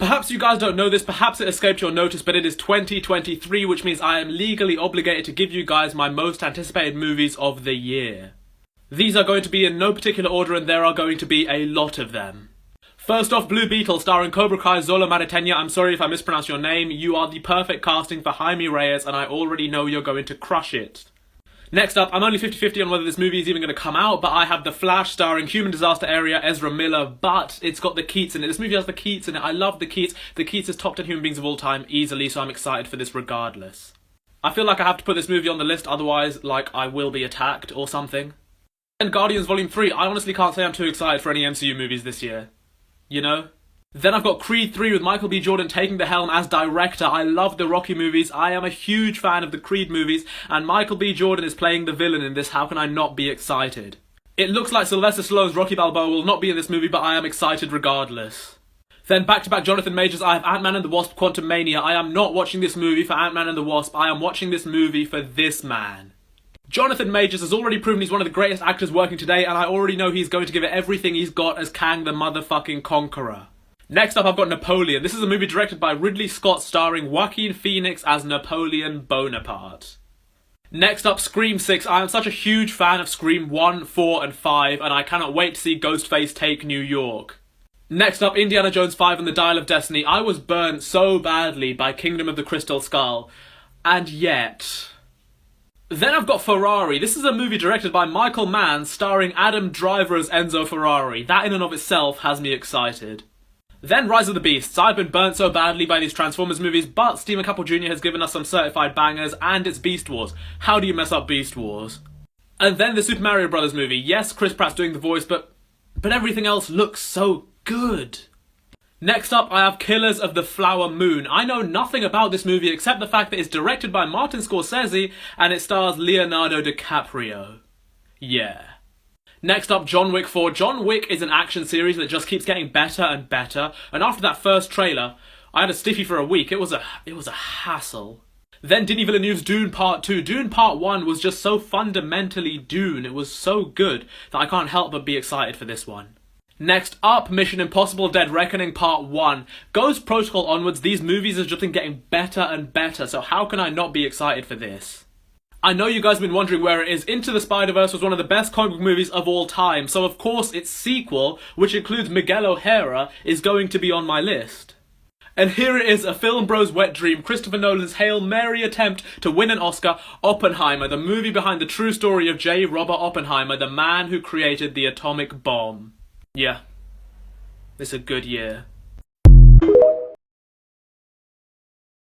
Perhaps you guys don't know this, perhaps it escaped your notice, but it is 2023, which means I am legally obligated to give you guys my most anticipated movies of the year. These are going to be in no particular order, and there are going to be a lot of them. First off, Blue Beetle, starring Cobra Kai Zola Maritegna. I'm sorry if I mispronounced your name. You are the perfect casting for Jaime Reyes, and I already know you're going to crush it. Next up, I'm only 50-50 on whether this movie is even going to come out, but I have The Flash starring human disaster area Ezra Miller, but it's got the Keats in it. This movie has the Keats in it. I love the Keats. The Keats is top 10 human beings of all time easily, so I'm excited for this regardless. I feel like I have to put this movie on the list, otherwise, like, I will be attacked or something. And Guardians Volume 3, I honestly can't say I'm too excited for any MCU movies this year. You know? Then I've got Creed 3 with Michael B. Jordan taking the helm as director. I love the Rocky movies. I am a huge fan of the Creed movies, and Michael B. Jordan is playing the villain in this. How can I not be excited? It looks like Sylvester Stallone's Rocky Balboa will not be in this movie, but I am excited regardless. Then back-to-back Jonathan Majors, I have Ant-Man and the Wasp: Quantumania. I am not watching this movie for Ant-Man and the Wasp. I am watching this movie for this man. Jonathan Majors has already proven he's one of the greatest actors working today, and I already know he's going to give it everything he's got as Kang the motherfucking Conqueror. Next up, I've got Napoleon. This is a movie directed by Ridley Scott starring Joaquin Phoenix as Napoleon Bonaparte. Next up, Scream 6. I am such a huge fan of Scream 1, 4 and 5, and I cannot wait to see Ghostface take New York. Next up, Indiana Jones 5 and the Dial of Destiny. I was burnt so badly by Kingdom of the Crystal Skull, and yet... Then I've got Ferrari. This is a movie directed by Michael Mann starring Adam Driver as Enzo Ferrari. That in and of itself has me excited. Then Rise of the Beasts. I've been burnt so badly by these Transformers movies, but Stephen Caple Jr. has given us some certified bangers, and it's Beast Wars. How do you mess up Beast Wars? And then the Super Mario Bros. Movie. Yes, Chris Pratt's doing the voice, but everything else looks so good. Next up, I have Killers of the Flower Moon. I know nothing about this movie except the fact that it's directed by Martin Scorsese, and it stars Leonardo DiCaprio. Yeah. Next up, John Wick 4. John Wick is an action series that just keeps getting better and better, and after that first trailer, I had a stiffy for a week. It was a hassle. Then Denis Villeneuve's Dune Part 2. Dune Part 1 was just so fundamentally Dune. It was so good that I can't help but be excited for this one. Next up, Mission Impossible Dead Reckoning Part 1. Ghost Protocol onwards, these movies have just been getting better and better, so how can I not be excited for this? I know you guys have been wondering where it is. Into the Spider-Verse was one of the best comic book movies of all time, so of course its sequel, which includes Miguel O'Hara, is going to be on my list. And here it is, a film bro's wet dream, Christopher Nolan's Hail Mary attempt to win an Oscar, Oppenheimer, the movie behind the true story of J. Robert Oppenheimer, the man who created the atomic bomb. Yeah, it's a good year.